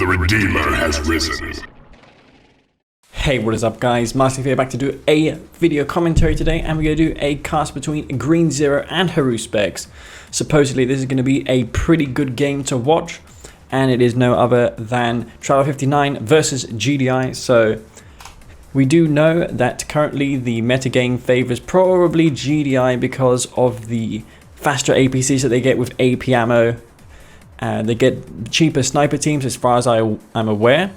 The Redeemer has risen. Hey, what is up guys, Massive here, back to do a video commentary today, and we're going to do a cast between Green Zero and Haruspex. Supposedly this is going to be a pretty good game to watch, and it is no other than T-59 versus GDI. So we do know that currently the metagame favors probably GDI because of the faster APCs that they get with AP ammo. They get cheaper sniper teams as far as I'm aware,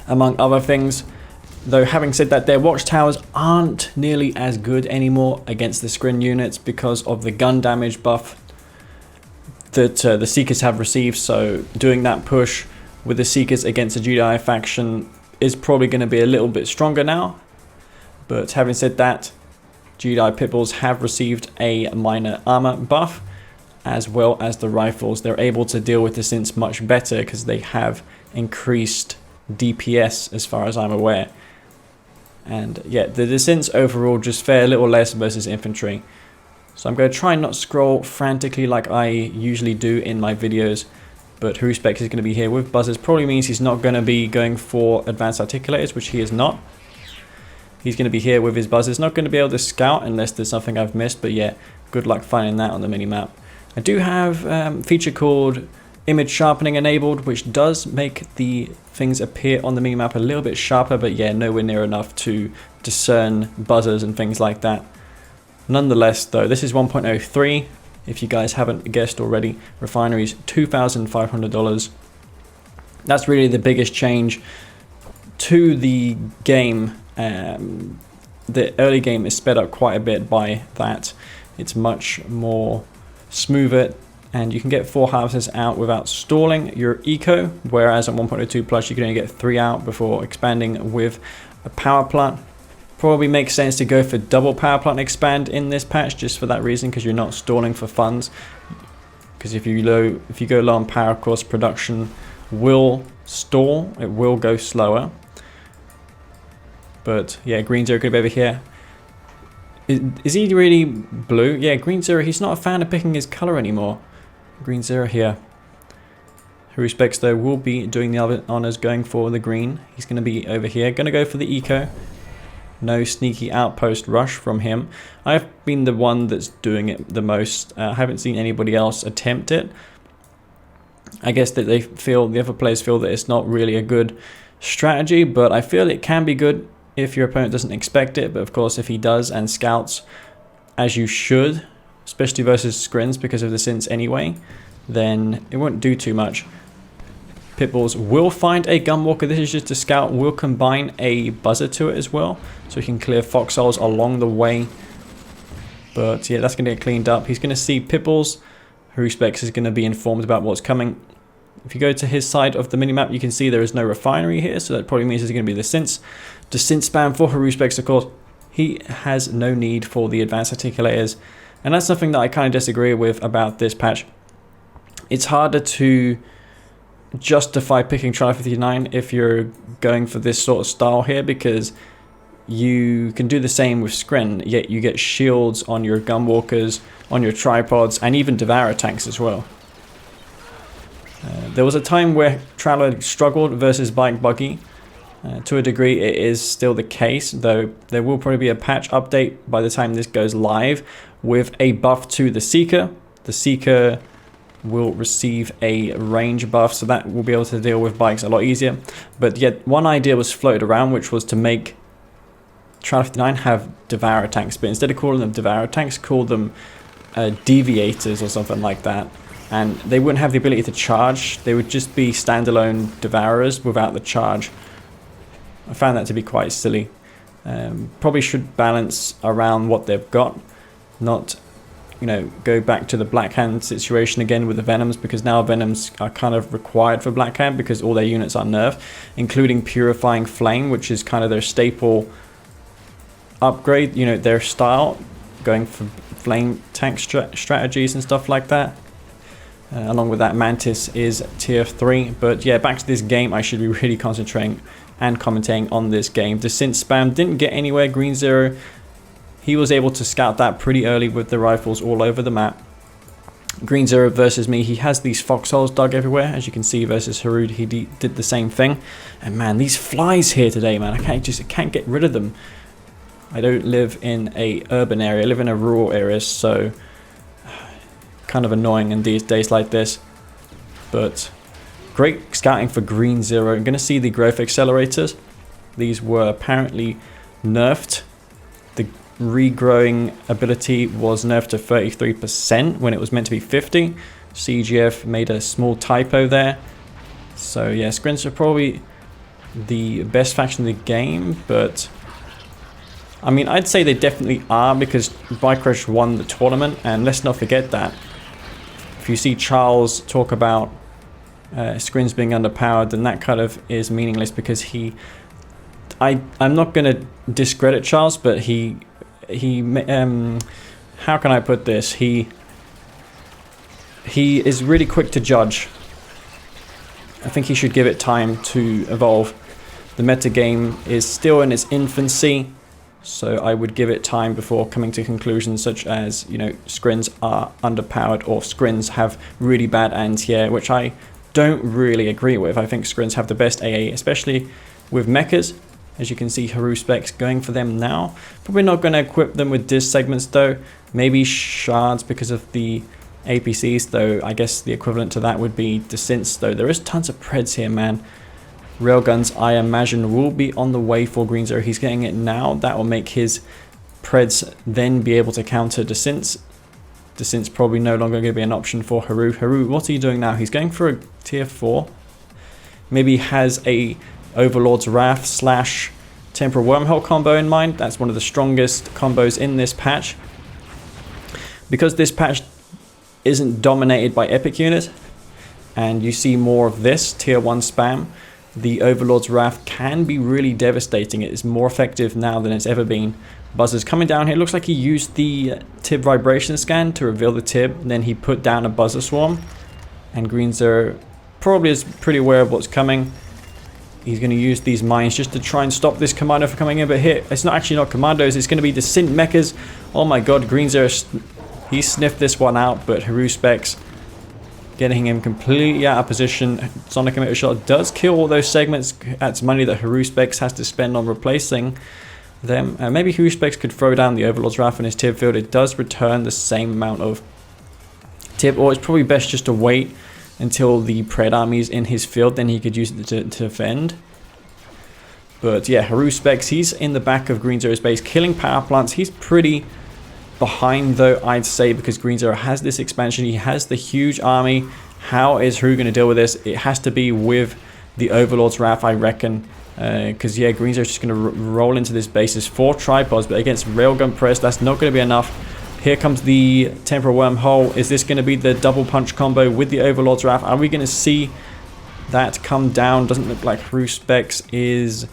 among other things. Though having said that, their watchtowers aren't nearly as good anymore against the screen units because of the gun damage buff that the Seekers have received. So doing that push with the Seekers against the GDI faction is probably going to be a little bit stronger now. But having said that, GDI Pitbulls have received a minor armor buff, as well as the rifles. They're able to deal with the synths much better because they have increased DPS as far as I'm aware. And yeah, the synths overall just fare a little less versus infantry. So I'm going to try and not scroll frantically like I usually do in my videos. But Haruspex is going to be here with buzzers. Probably means he's not going to be going for advanced articulators, which he is not. He's going to be here with his buzzers. Not going to be able to scout unless there's something I've missed. But yeah, good luck finding that on the minimap. I do have a feature called image sharpening enabled, which does make the things appear on the minimap a little bit sharper, but yeah, nowhere near enough to discern buzzers and things like that. Nonetheless though, this is 1.03. If you guys haven't guessed already, refineries $2,500. That's really the biggest change to the game. The early game is sped up quite a bit by that. It's much more smoother, and you can get 4 houses out without stalling your eco, whereas on 1.02 plus you can only get 3 out before expanding with a power plant. Probably makes sense to go for double power plant expand in this patch, just for that reason, because you're not stalling for funds. Because if you go low on power, of course production will stall, it will go slower. But yeah, Green Zero could be over here. Is he really blue? Yeah, Green Zero, he's not a fan of picking his color anymore. Green Zero here. Haruspex though will be doing the other honors, going for the green. He's going to be over here, going to go for the eco. No sneaky outpost rush from him. I've been the one that's doing it the most. I haven't seen anybody else attempt it. I guess that the other players feel that it's not really a good strategy, but I feel it can be good if your opponent doesn't expect it. But of course, if he does and scouts as you should, especially versus scrins because of the synths anyway, then it won't do too much. Pitbulls will find a gunwalker. This is just a scout. Will combine a buzzer to it as well, so he can clear foxholes along the way. But yeah, that's going to get cleaned up. He's going to see Pitbulls. Haruspex is going to be informed about what's coming. If you go to his side of the minimap, you can see there is no refinery here, so that probably means there's going to be the synths. The synth spam for Haruspex, of course. He has no need for the advanced articulators, and that's something that I kind of disagree with about this patch. It's harder to justify picking T-59 if you're going for this sort of style here, because you can do the same with screen, yet you get shields on your gunwalkers, on your tripods, and even Devourer tanks as well. There was a time where Traveler struggled versus Bike Buggy. To a degree it is still the case, though there will probably be a patch update by the time this goes live with a buff to the Seeker. The Seeker will receive a range buff, so that will be able to deal with bikes a lot easier. But yet one idea was floated around, which was to make T-59 have Devourer tanks, but instead of calling them Devourer tanks, call them Deviators or something like that. And they wouldn't have the ability to charge, they would just be standalone Devourers without the charge. I found that to be quite silly. Probably should balance around what they've got, not, you know, go back to the Black Hand situation again with the Venoms, because now Venoms are kind of required for Black Hand because all their units are nerfed, including Purifying Flame, which is kind of their staple upgrade, you know, their style, going for flame tank strategies and stuff like that. Along with that, Mantis is tier 3. But yeah, back to this game, I should be really concentrating and commentating on this game. The synth spam didn't get anywhere. Green Zero, he was able to scout that pretty early with the rifles all over the map. Green Zero versus me, he has these foxholes dug everywhere. As you can see, versus Haru, he did the same thing. And man, these flies here today, man, I can't get rid of them. I don't live in a urban area, I live in a rural area, so kind of annoying in these days like this. But great scouting for Green Zero. I'm going to see the growth accelerators. These were apparently nerfed. The regrowing ability was nerfed to 33% when it was meant to be 50. CGF made a small typo there. So yeah, Skrins are probably the best faction in the game, but I mean, I'd say they definitely are, because Bicrush won the tournament, and let's not forget that. If you see Charles talk about Skrins being underpowered, then that kind of is meaningless, because I'm not going to discredit Charles, but he how can I put this? He is really quick to judge. I think he should give it time to evolve. The meta game is still in its infancy, so I would give it time before coming to conclusions such as, you know, Skrins are underpowered or Skrins have really bad anti-air, which I don't really agree with. I think Skrins have the best AA, especially with mechas. As you can see, Haruspex going for them now. Probably not going to equip them with disc segments though. Maybe shards because of the APCs, though I guess the equivalent to that would be descents, though. There is tons of preds here, man. Railguns, I imagine, will be on the way for Green Zero. He's getting it now. That will make his preds then be able to counter descents. Descents probably no longer going to be an option for Haru. Haru, what are you doing now? He's going for a tier 4. Maybe has a Overlord's Wrath / Temporal Wormhole combo in mind. That's one of the strongest combos in this patch. Because this patch isn't dominated by epic units, and you see more of this tier 1 spam, the Overlord's Wrath can be really devastating. It is more effective now than it's ever been. Buzzers coming down here. Looks like he used the Tib vibration scan to reveal the Tib, and then he put down a Buzzer Swarm. And Green Zero probably is pretty aware of what's coming. He's going to use these mines just to try and stop this commando from coming in. But here, it's actually not commandos. It's going to be the Synth mechas. Oh my god, Green Zero, he sniffed this one out, but Haruspex getting him completely out of position. Sonic Emitter Shot does kill all those segments. That's money that Haruspex has to spend on replacing them. Maybe Haruspex could throw down the Overlord's Wrath in his Tib field. It does return the same amount of Tib, or it's probably best just to wait until the Pred army is in his field, then he could use it to defend. But yeah, Haruspex, he's in the back of Green Zero's base, killing power plants. He's pretty behind though, I'd say, because Green Zero has this expansion. He has the huge army. How is Haru going to deal with this? It has to be with the Overlord's Wrath, I reckon. Because yeah, Green Zero's just going to roll into this base. There's 4 tripods, but against Railgun Press, that's not going to be enough. Here comes the Temporal Wormhole. Is this going to be the double punch combo with the Overlord's Wrath? Are we going to see that come down? Doesn't look like Haruspex is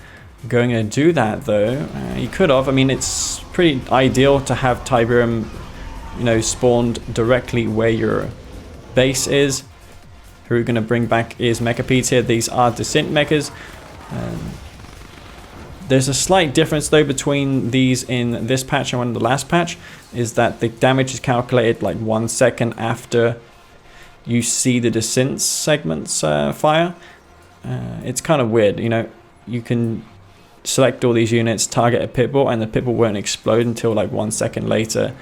going to do that though. He could have. I mean, it's pretty ideal to have Tiberium, you know, spawned directly where your base is. Who are going to bring back his Mechapedes here. These are Descent Mechas. There's a slight difference though between these in this patch and the last patch, is that the damage is calculated like 1 second after you see the descent segments fire. It's kind of weird, you know. You can select all these units, target a pitbull, and the pitbull won't explode until like 1 second later.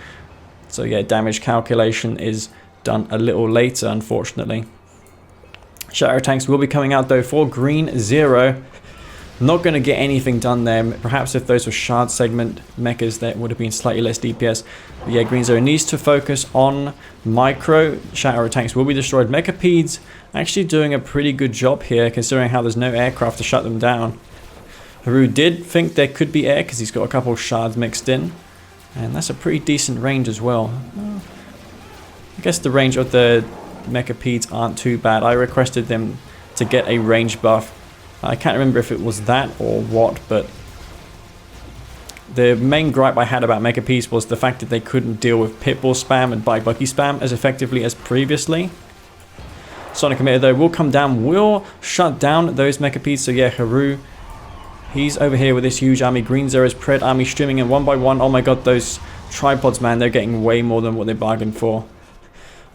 So yeah, damage calculation is done a little later, unfortunately. Shadow tanks will be coming out though for Green Zero. Not going to get anything done there. Perhaps if those were shard segment mechas, that would have been slightly less DPS. But yeah, Green Zero needs to focus on micro. Shadow tanks will be destroyed. Mechapedes actually doing a pretty good job here, considering how there's no aircraft to shut them down. Haru did think there could be air because he's got a couple of shards mixed in. And that's a pretty decent range as well. I guess the range of the Mechapedes aren't too bad. I requested them to get a range buff. I can't remember if it was that or what, but the main gripe I had about Mechapedes was the fact that they couldn't deal with pitbull spam and bike bucky spam as effectively as previously. Sonic Emitter though will come down, will shut down those Mechapedes. So yeah, Haru, he's over here with this huge army. Green Zero's Pred army streaming in 1 by 1. Oh my god, those tripods, man, they're getting way more than what they bargained for.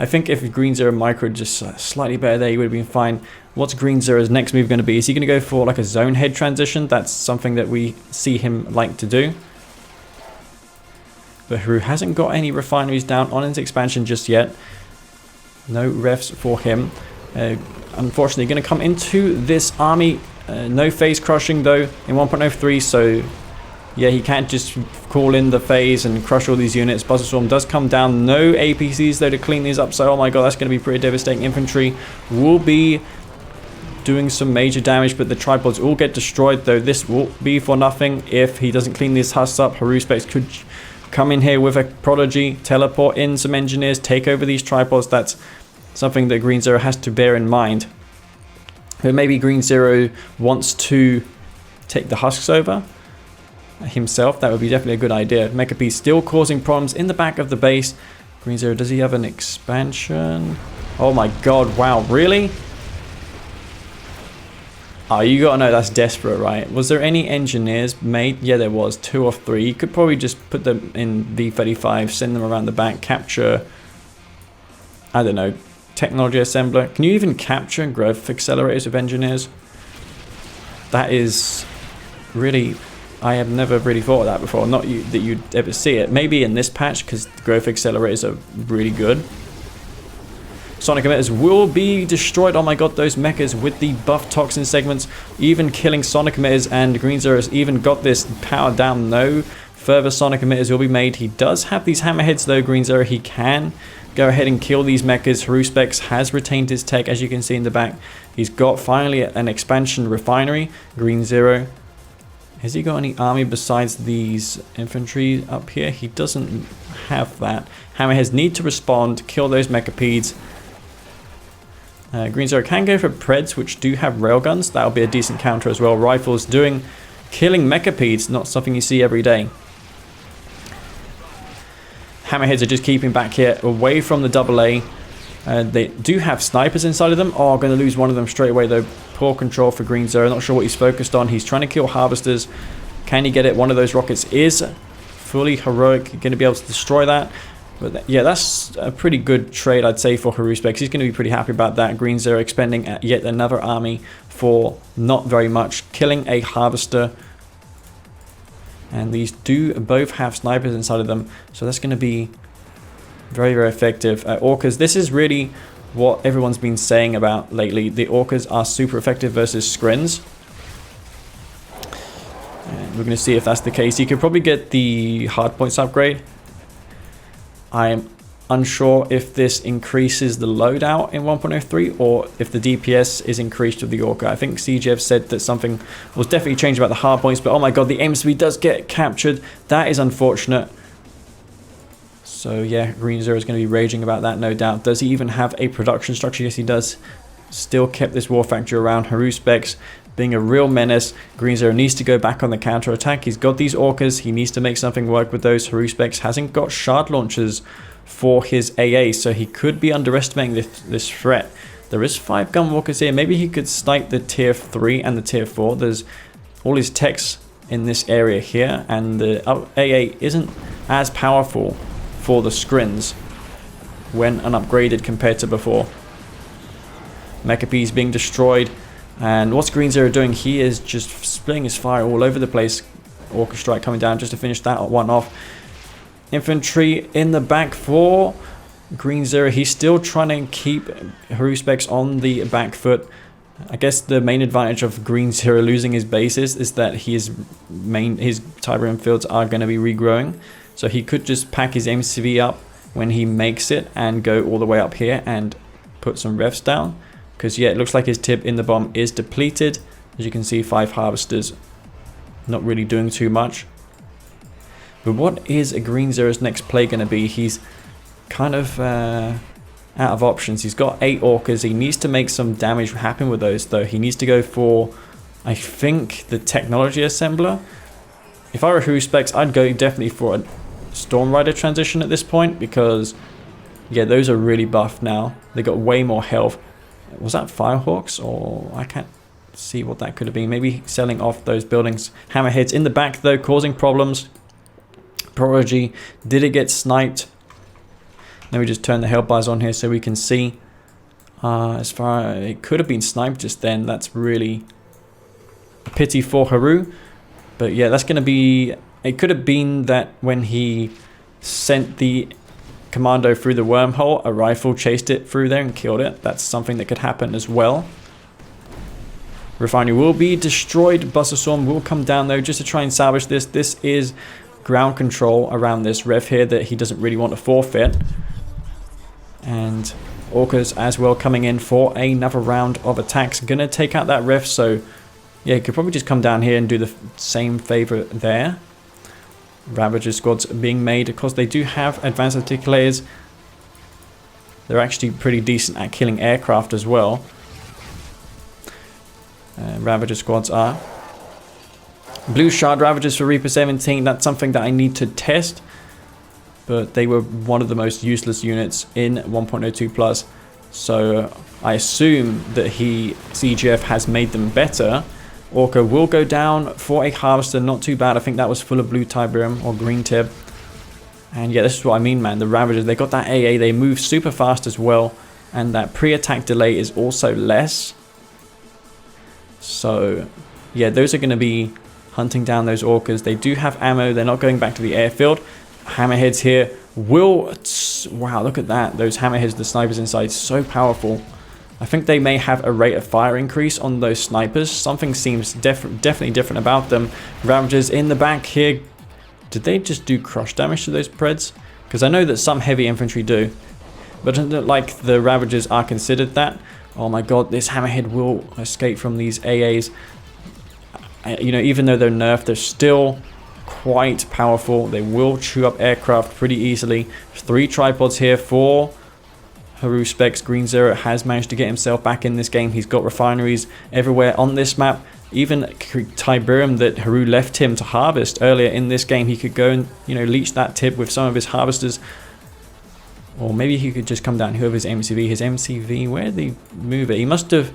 I think if Green Zero micro just slightly better there, he would have been fine. What's Green Zero's next move going to be? Is he going to go for like a zone head transition? That's something that we see him like to do. But Haru hasn't got any refineries down on his expansion just yet. No refs for him. Unfortunately, going to come into this army. No phase crushing though in 1.03, so yeah, he can't just call in the phase and crush all these units. Buster Swarm does come down. No APCs though to clean these up, so oh my god, that's going to be pretty devastating. Infantry will be doing some major damage, but the tripods all get destroyed though. This will be for nothing if he doesn't clean these husks up. Haruspex could come in here with a prodigy, teleport in some engineers, take over these tripods. That's something that Green Zero has to bear in mind. But maybe Green Zero wants to take the husks over himself. That would be definitely a good idea. Mecha P still causing problems in the back of the base. Green Zero, does he have an expansion? Oh my god, wow, really? Oh, you gotta know that's desperate, right? Was there any engineers made? Yeah, there was 2 or 3. You could probably just put them in V35, send them around the back, capture, I don't know, technology assembler. Can you even capture growth accelerators with engineers? That is really, I have never really thought of that before. Not that you'd ever see it. Maybe in this patch, because growth accelerators are really good. Sonic emitters will be destroyed. Oh my god, those mechas with the buff toxin segments, even killing sonic emitters, and Green Zero has even got this powered down. No further sonic emitters will be made. He does have these hammerheads though, Green Zero. He can go ahead and kill these mechas. Haruspex has retained his tech, as you can see in the back. He's got finally an expansion refinery. Green Zero, has he got any army besides these infantry up here? He doesn't have that. Hammerheads need to respond, kill those mechapeds. Green Zero can go for Preds, which do have railguns. That'll be a decent counter as well. Rifles killing mechapeds, not something you see every day. Hammerheads are just keeping back here, away from the AA. They do have snipers inside of them. Oh, going to lose one of them straight away though. Poor control for Green Zero. Not sure what he's focused on. He's trying to kill harvesters. Can he get it? One of those rockets is fully heroic. Going to be able to destroy that. But yeah, that's a pretty good trade, I'd say, for Haruspex. He's going to be pretty happy about that. Green Zero expending yet another army for not very much, killing a harvester. And these do both have snipers inside of them, so that's going to be very, very effective. Orcas, this is really what everyone's been saying about lately. The Orcas are super effective versus Skrins. And we're going to see if that's the case. You could probably get the hardpoints upgrade. I'm unsure if this increases the loadout in 1.03 or if the DPS is increased with the Orca. I think CGF said that something was definitely changed about the hardpoints, but oh my god, the aim speed does get captured. That is unfortunate. So yeah, Green Zero is going to be raging about that, no doubt. Does he even have a production structure? Yes, he does. Still kept this war factory around. Haruspex being a real menace. Green Zero needs to go back on the counter attack. He's got these Orcas. He needs to make something work with those. Haruspex hasn't got shard launchers for his AA, so he could be underestimating this threat. There is 5 gun walkers here. Maybe he could snipe the tier 3 and the tier 4. There's all his techs in this area here, and the AA isn't as powerful for the Skrins when unupgraded compared to before. Mecha P is being destroyed. And what's Green Zero doing? He is just splitting his fire all over the place. Orca Strike coming down just to finish that one off. Infantry in the back for Green Zero. He's still trying to keep Haruspex on the back foot. I guess the main advantage of Green Zero losing his bases is that his Tiberium fields are going to be regrowing. So he could just pack his MCV up when he makes it and go all the way up here and put some refs down. Because yeah, it looks like his tip in the bomb is depleted. As you can see, 5 harvesters not really doing too much. But what is a Green Zero's next play going to be? He's kind of out of options. He's got 8 Orcas. He needs to make some damage happen with those though. He needs to go for, I think, the technology assembler. If I were Haruspex, I'd go definitely for a Storm Rider transition at this point, because yeah, those are really buffed now. They got way more health. Was that Firehawks, or I can't see what that could have been. Maybe selling off those buildings. Hammerheads in the back though, causing problems. Prodigy, did it get sniped? Let me just turn the help bars on here so we can see. As far it could have been sniped just then. That's really a pity for Haru. But yeah, that's going to be... It could have been that when he sent the commando through the wormhole, a rifle chased it through there and killed it. That's something that could happen as well. Refinery will be destroyed. Buster Storm will come down though just to try and salvage this. This is ground control around this rev here that he doesn't really want to forfeit. And Orcas as well coming in for another round of attacks. Gonna take out that rev, so yeah, he could probably just come down here and do the same favor there. Ravager squads being made. Of course, they do have advanced articulators. They're actually pretty decent at killing aircraft as well. Ravager squads are. Blue Shard Ravagers for Reaper 17. That's something that I need to test. But they were one of the most useless units in 1.02 plus. So I assume that CGF has made them better. Orca will go down for a harvester, not too bad. I think that was full of blue Tiberium or green Tib. And yeah, this is what I mean, man. The Ravagers, they got that AA, they move super fast as well. And that pre-attack delay is also less. So yeah, those are going to be hunting down those Orcas. They do have ammo, they're not going back to the airfield. Hammerheads here will... Wow, look at that. Those hammerheads, the snipers inside, so powerful. I think they may have a rate of fire increase on those snipers. Something seems definitely different about them. Ravagers in the back here. Did they just do crush damage to those Preds? Because I know that some heavy infantry do. But it doesn't look like the Ravagers are considered that. Oh my god, this hammerhead will escape from these AAs. You know, even though they're nerfed, they're still quite powerful. They will chew up aircraft pretty easily. 3 tripods here for Haruspex. Green Zero has managed to get himself back in this game. He's got refineries everywhere on this map. Even Tiberium that Haru left him to harvest earlier in this game, he could go and, you know, leech that tip with some of his harvesters. Or maybe he could just come down here with his MCV. His MCV, where did he move it? He must have...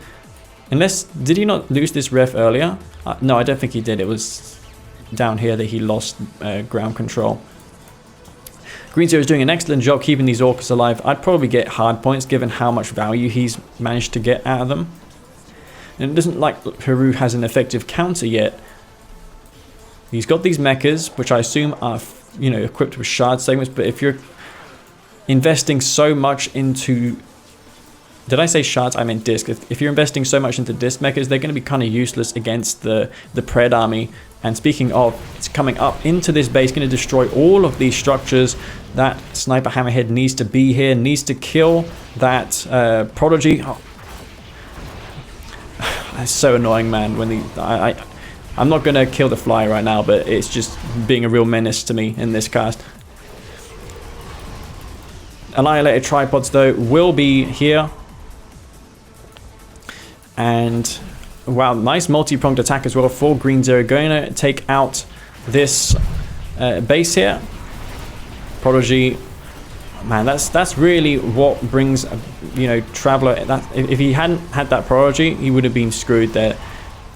Unless... Did he not lose this ref earlier? No, I don't think he did. It was down here that he lost ground control. Green Zero is doing an excellent job keeping these Orcas alive. I'd probably get hard points given how much value he's managed to get out of them. And it doesn't like Haru has an effective counter yet. He's got these mechas, which I assume are, you know, equipped with shard segments. But if you're investing so much into... Did I say shards? I meant disc. If you're investing so much into disc mechas, they're going to be kind of useless against the Pred army. And speaking of, it's coming up into this base, going to destroy all of these structures. That sniper hammerhead needs to be here, needs to kill that prodigy. Oh. It's so annoying, man. When I'm not going to kill the fly right now, but it's just being a real menace to me in this cast. Annihilated tripods, though, will be here. And wow, nice multi-pronged attack as well for Green Zero. Going to take out this base here. Prodigy, man, that's really what brings, you know, Traveler. If he hadn't had that Prodigy, he would have been screwed there.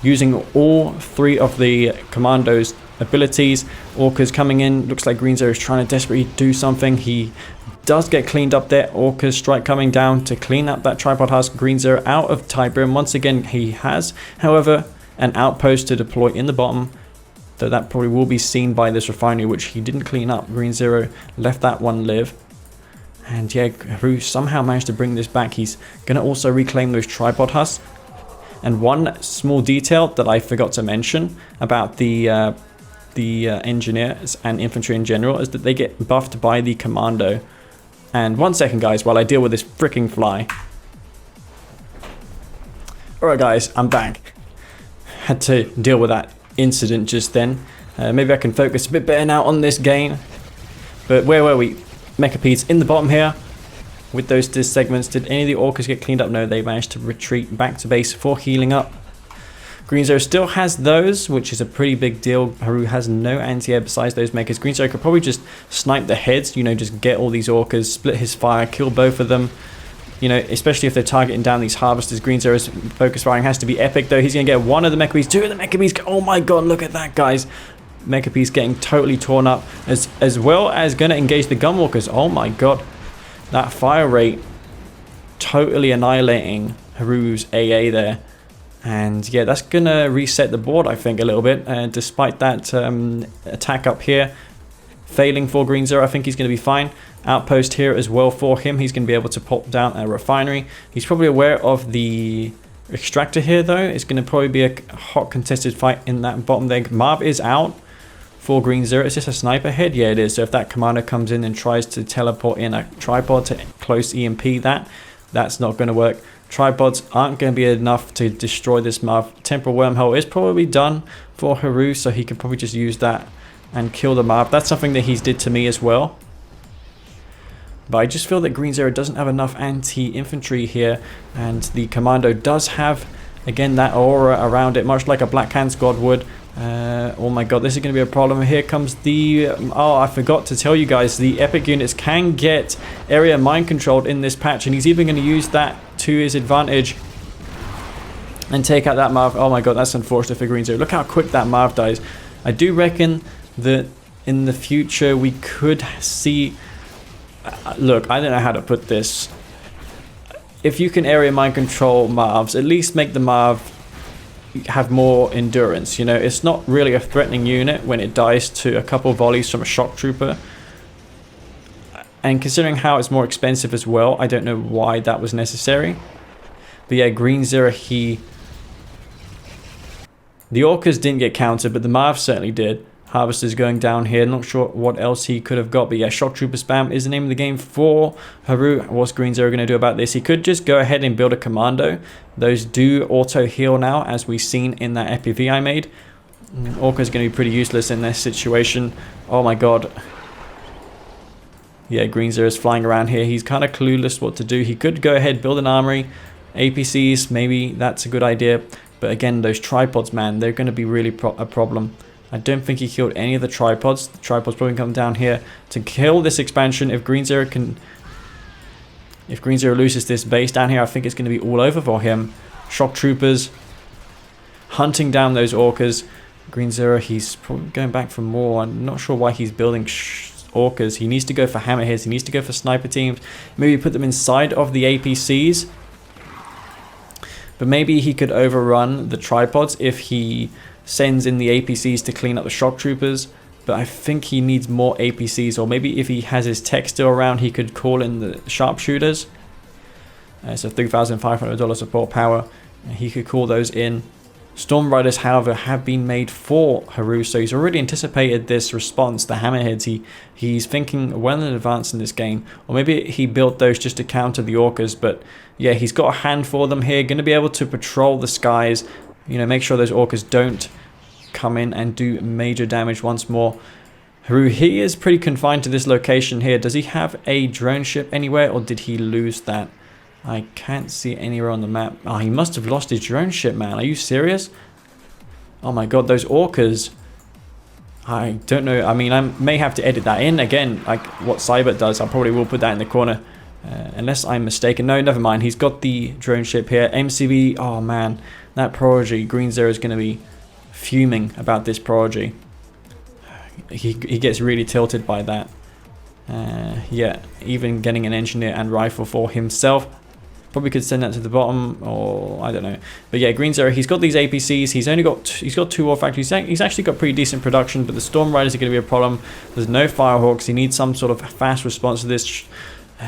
Using all 3 of the Commando's abilities. Orcas coming in. Looks like Green Zero is trying to desperately do something. He does get cleaned up there. Orca's strike coming down to clean up that tripod husk. Green Zero out of Tiberium. Once again, he has, however, an outpost to deploy in the bottom. Though that probably will be seen by this refinery, which he didn't clean up. Green Zero left that one live. And yeah, Haru somehow managed to bring this back. He's going to also reclaim those tripod husks. And one small detail that I forgot to mention about the engineers and infantry in general is that they get buffed by the commando. And 1 second, guys, while I deal with this freaking fly. Alright, guys, I'm back. Had to deal with that incident just then. Maybe I can focus a bit better now on this game. But where were we? Mechapedes in the bottom here. With those disc segments, did any of the Orcas get cleaned up? No, they managed to retreat back to base for healing up. Green Zero still has those, which is a pretty big deal. Haru has no anti-air besides those mechas. Green Zero could probably just snipe the heads, you know, just get all these Orcas, split his fire, kill both of them. You know, especially if they're targeting down these harvesters. Green Zero's focus firing has to be epic, though. He's going to get one of the Mechabees, 2 of the Mechabees. Oh my god, look at that, guys. Mechabees getting totally torn up, as well as going to engage the Gunwalkers. Oh my god. That fire rate totally annihilating Haru's AA there. And yeah, that's gonna reset the board, I think, a little bit. Despite that attack up here failing for Green Zero, I think he's gonna be fine. Outpost here as well for him. He's gonna be able to pop down a refinery. He's probably aware of the extractor here though. It's gonna probably be a hot contested fight in that bottom there. Marv is out for Green Zero. Is this a sniper head? Yeah, it is. So if that commander comes in and tries to teleport in a tripod to close EMP that's not gonna work. Tripods aren't going to be enough to destroy this Marv. Temporal Wormhole is probably done for Haru, so he can probably just use that and kill the Marv. That's something that he's did to me as well. But I just feel that Green Zero doesn't have enough anti-infantry here, and the Commando does have, again, that aura around it, much like a Black Hand Squad would. Oh my god, this is going to be a problem. Here comes the... oh, I forgot to tell you guys, the Epic units can get area mind controlled in this patch, and he's even going to use that to his advantage and take out that Marv. Oh my god, that's unfortunate for Green Zero. Look how quick that Marv dies. I do reckon that in the future we could see... look, I don't know how to put this. If you can area mind control Marvs, at least make the Marv have more endurance. You know, it's not really a threatening unit when it dies to a couple volleys from a shock trooper, and considering how it's more expensive as well, I don't know why that was necessary. But yeah, Green Zero, the Orcas didn't get countered, but the Marv certainly did. Harvester's going down here, not sure what else he could have got, but yeah, shock trooper spam is the name of the game for Haru. What's Green Zero going to do about this? He could just go ahead and build a commando. Those do auto heal now, as we've seen in that FPV I made. Orca's going to be pretty useless in this situation. Oh my god. Yeah, Green Zero is flying around here. He's kind of clueless what to do. He could go ahead, build an armory. APCs, maybe that's a good idea. But again, those tripods, man, they're going to be really a problem. I don't think he killed any of the tripods. The tripods probably come down here to kill this expansion. If Green Zero loses this base down here, I think it's going to be all over for him. Shock troopers hunting down those Orcas. Green Zero, he's probably going back for more. I'm not sure why he's building Orcas. He needs to go for hammerheads. He needs to go for sniper teams. Maybe put them inside of the APCs. But maybe he could overrun the tripods if he sends in the APCs to clean up the shock troopers. But I think he needs more APCs, or maybe if he has his tech still around, he could call in the sharpshooters. So $3,500 support power, he could call those in. Storm Riders, however, have been made for Haru, so he's already anticipated this response, the hammerheads. He's thinking well in advance in this game, or maybe he built those just to counter the Orcas. But yeah, he's got a handful of them here, going to be able to patrol the skies, you know, make sure those Orcas don't come in and do major damage once more. Haru, he is pretty confined to this location here. Does he have a drone ship anywhere, or did he lose that? I can't see it anywhere on the map. Oh, he must have lost his drone ship, man. Are you serious? Oh my god, those Orcas. I don't know. I mean, I may have to edit that in again, like what Cybert does. I probably will put that in the corner, unless I'm mistaken. No, never mind. He's got the drone ship here. MCV. Oh man, that Prodigy. Green Zero is going to be fuming about this Prodigy. He gets really tilted by that. Yeah, even getting an engineer and rifle for himself. Probably could send that to the bottom, or I don't know. But yeah, Green Zero, he's got these APCs. He's got 2 war factories. He's actually got pretty decent production, but the Storm Riders are going to be a problem. There's no Firehawks. He needs some sort of fast response to this.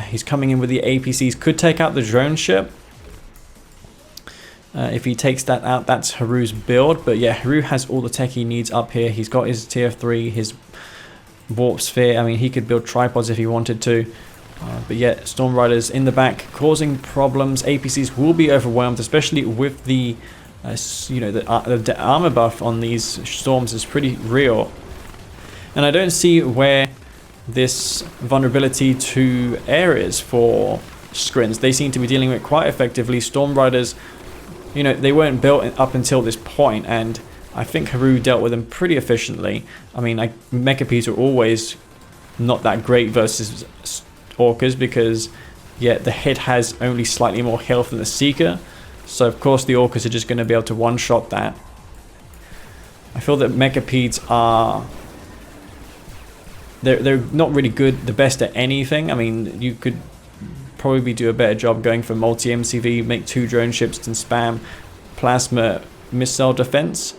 He's coming in with the APCs. Could take out the drone ship. If he takes that out, that's Haru's build. But yeah, Haru has all the tech he needs up here. He's got his tier 3, his warp sphere. I mean, he could build tripods if he wanted to. But yeah, Storm Riders in the back causing problems. APCs will be overwhelmed, especially with the, you know, the armor buff on these storms is pretty real. And I don't see where this vulnerability to air is for Skrins. They seem to be dealing with it quite effectively. Storm Riders, you know, they weren't built up until this point, and I think Haru dealt with them pretty efficiently. I mean, Mechapedes are always not that great versus Orcas because, yeah, the head has only slightly more health than the Seeker. So, of course, the Orcas are just going to be able to one-shot that. I feel that Mechapedes are... They're not really good, the best at anything. I mean, you could probably do a better job going for multi-MCV, make 2 drone ships and spam plasma missile defense,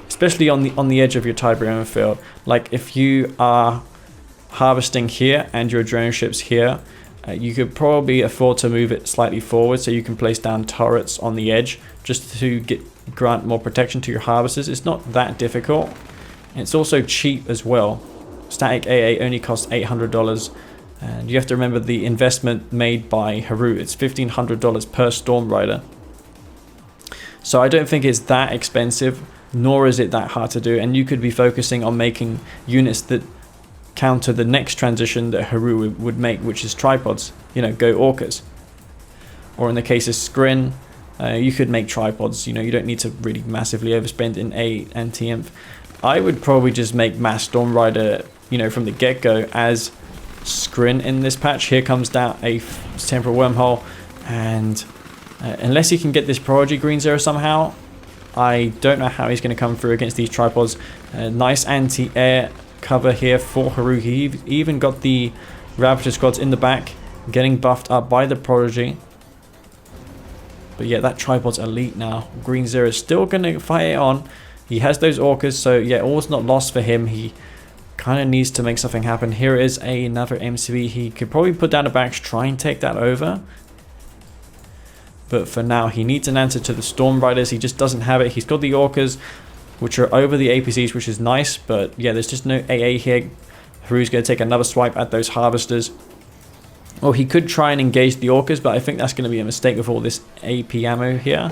especially on the edge of your Tiberium field. Like if you are harvesting here and your drone ships here, you could probably afford to move it slightly forward so you can place down turrets on the edge just to grant more protection to your harvesters. It's not that difficult. It's also cheap as well. Static AA only costs $800, and you have to remember the investment made by Haru. It's $1,500 per Storm Rider. So I don't think it's that expensive, nor is it that hard to do, and you could be focusing on making units that counter the next transition that Haru would make, which is tripods. You know, go Orcas. Or in the case of Skrin, you could make tripods. You know, you don't need to really massively overspend in A and TMF. I would probably just make Mass Storm Rider, you know, from the get-go as Skrin in this patch. Here comes down a temporal wormhole, and unless he can get this Prodigy Green Zero somehow, I don't know how he's going to come through against these tripods. Nice anti-air cover here for Haru. He even got the Ravager squads in the back, getting buffed up by the Prodigy. But yeah, that tripod's elite now. Green Zero is still going to fight it on. He has those Orcas, so yeah, all's not lost for him. He kind of needs to make something happen. Here is another MCV. He could probably put down a Bax, try and take that over. But for now, he needs an answer to the Storm Riders. He just doesn't have it. He's got the Orcas, which are over the APCs, which is nice. But yeah, there's just no AA here. Haru's going to take another swipe at those Harvesters. Or he could try and engage the Orcas, but I think that's going to be a mistake with all this AP ammo here.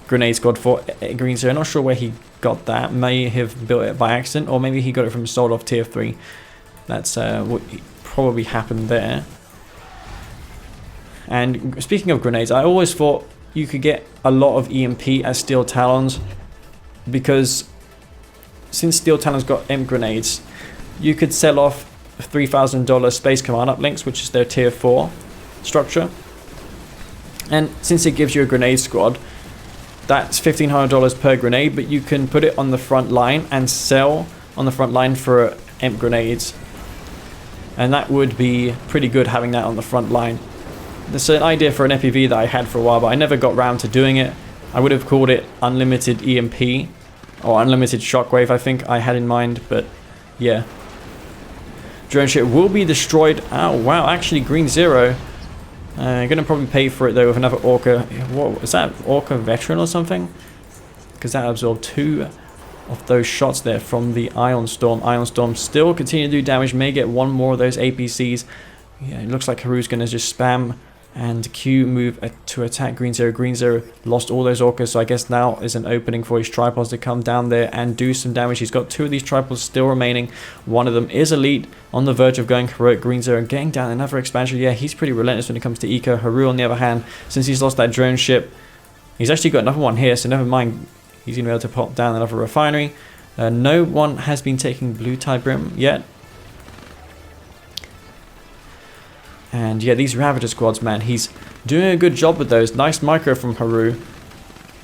Grenade squad for Green Zero. Not sure where he got that. May have built it by accident, or maybe he got it from sold off tier 3. That's what probably happened there. And speaking of grenades, I always thought you could get a lot of EMP as Steel Talons, because since Steel Talons got EMP grenades, you could sell off $3,000 Space Command uplinks, which is their tier 4 structure. And since it gives you a grenade squad, that's $1,500 per grenade, but you can put it on the front line and sell on the front line for EMP grenades. And that would be pretty good, having that on the front line. There's an idea for an FPV that I had for a while, but I never got round to doing it. I would have called it Unlimited EMP, or Unlimited Shockwave, I think I had in mind, but yeah. Drone ship will be destroyed. Oh wow, actually Green Zero. Gonna probably pay for it though with another Orca. What is that? Orca Veteran or something? Because that absorbed 2 of those shots there from the Ion Storm. Ion Storm still continue to do damage. May get 1 more of those APCs. Yeah, it looks like Haru's gonna just spam and Q move to attack Green Zero. Green Zero lost all those Orcas, so I guess now is an opening for his tripods to come down there and do some damage. He's got 2 of these tripods still remaining. One of them is elite, on the verge of going heroic. Green Zero getting down another expansion. Yeah, he's pretty relentless when it comes to eco. Haru, on the other hand, since he's lost that drone ship, he's actually got another one here, so never mind. He's going to be able to pop down another refinery. No one has been taking blue Tiberium yet. And yeah, these Ravager squads, man, he's doing a good job with those. Nice micro from Haru.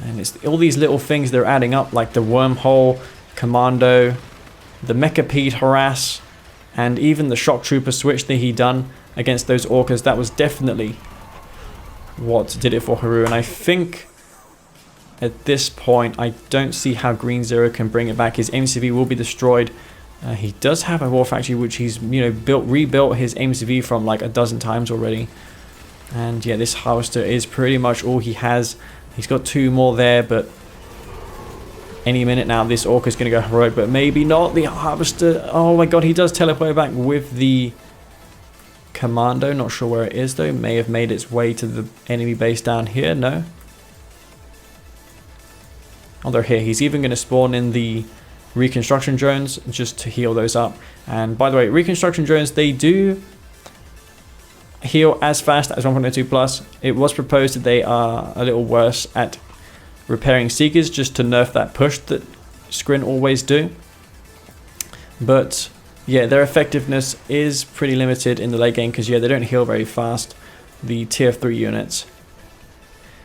And it's all these little things they're adding up, like the Wormhole, Commando, the Mechapede Harass, and even the Shock Trooper switch that he done against those Orcas. That was definitely what did it for Haru. And I think at this point, I don't see how Green Zero can bring it back. His MCV will be destroyed. He does have a War Factory, which he's, you know, rebuilt his MCV from like a dozen times already. And yeah, this Harvester is pretty much all he has. He's got 2 more there, but any minute now this Orc is going to go heroic, but maybe not. The Harvester, oh my god, he does teleport back with the Commando. Not sure where it is though. May have made its way to the enemy base down here. No. Oh, they're here. He's even going to spawn in the reconstruction drones just to heal those up. And by the way, reconstruction drones, they do heal as fast as 1.02 plus. It was proposed that they are a little worse at repairing Seekers, just to nerf that push that Skrin always do. But yeah, their effectiveness is pretty limited in the late game, because yeah, they don't heal very fast, the tier 3 units.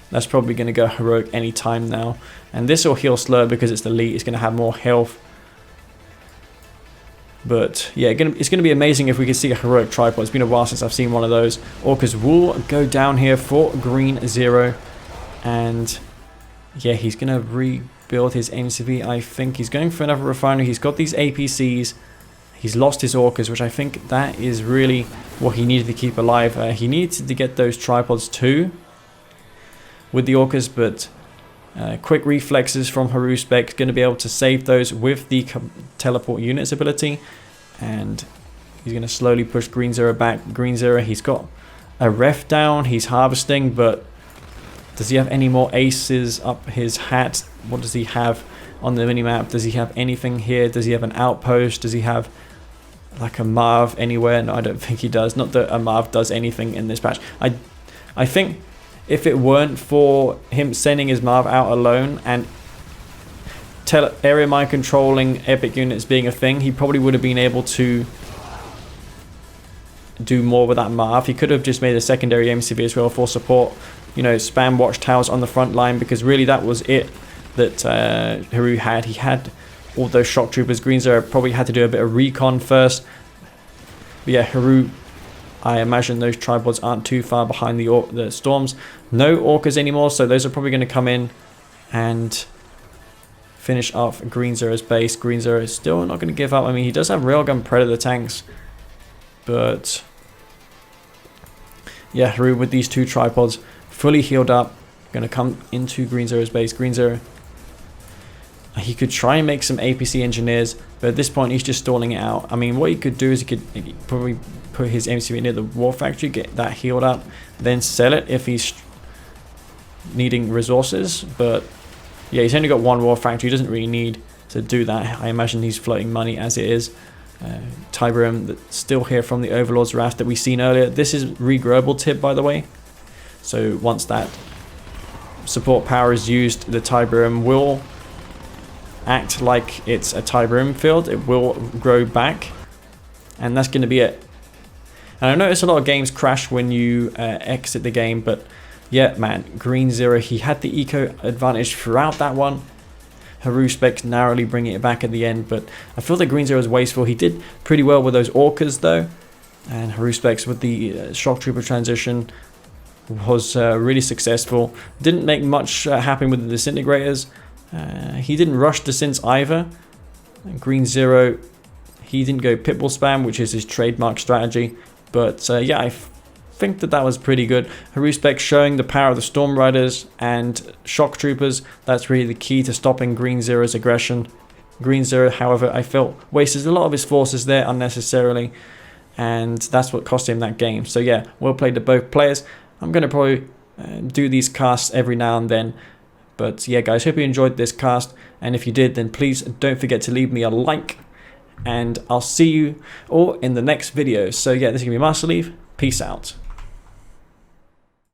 That's probably going to go heroic any time now. And this will heal slower because it's the elite. It's going to have more health. But yeah, it's going to be amazing if we can see a heroic tripod. It's been a while since I've seen one of those. Orcas will go down here for green 0. And yeah, he's going to rebuild his MCV. I think he's going for another refinery. He's got these APCs. He's lost his Orcas, which I think that is really what he needed to keep alive. He needed to get those tripods too with the Orcas, but quick reflexes from Haruspex, going to be able to save those with the teleport units ability. And he's going to slowly push green 0 back. Green 0, he's got a ref down. He's harvesting, but does he have any more aces up his hat? What does he have on the minimap? Does he have anything here? Does he have an outpost? Does he have like a Marv anywhere? No, I don't think he does. Not that a Marv does anything in this patch. I think if it weren't for him sending his Marv out alone and area mine controlling epic units being a thing, he probably would have been able to do more with that Marv. He could have just made a secondary MCV as well for support, you know, spam watchtowers on the front line, because really that was it that Haru had. He had all those shock troopers. Green 0 probably had to do a bit of recon first. But yeah, Haru, I imagine those tripods aren't too far behind the storms. No Orcas anymore, so those are probably going to come in and finish off Green 0's base. Green 0 is still not going to give up. I mean, he does have railgun predator tanks, but yeah, Haru with these 2 tripods fully healed up, going to come into Green 0's base. Green 0, he could try and make some APC engineers, but at this point he's just stalling it out. I mean, what he could do is he could probably put his MCV near the war factory, get that healed up, then sell it if he's needing resources. But yeah, he's only got 1 war factory. He doesn't really need to do that. I imagine he's floating money as it is. Tiberium that's still here from the Overlord's Wrath that we seen earlier. This is regrowable tip, by the way. So once that support power is used, the Tiberium will act like it's a Tiberium field. It will grow back, and that's going to be it. And I notice a lot of games crash when you exit the game, but yeah, man, Green 0, he had the eco advantage throughout that one. Haruspex narrowly bringing it back at the end, but I feel that Green 0 is wasteful. He did pretty well with those Orcas though, and Haruspex with the shock trooper transition was really successful. Didn't make much happen with the disintegrators. He didn't rush the synths either. And Green 0, he didn't go pitbull spam, which is his trademark strategy. But yeah, I think that was pretty good. Haruspex showing the power of the Storm Riders and shock troopers. That's really the key to stopping Green 0's aggression. Green 0, however, I felt wasted a lot of his forces there unnecessarily, and that's what cost him that game. So yeah, well played to both players. I'm going to probably do these casts every now and then. But yeah, guys, hope you enjoyed this cast. And if you did, then please don't forget to leave me a like. And I'll see you all in the next video. So yeah, this is going to be Master Leaf. Peace out.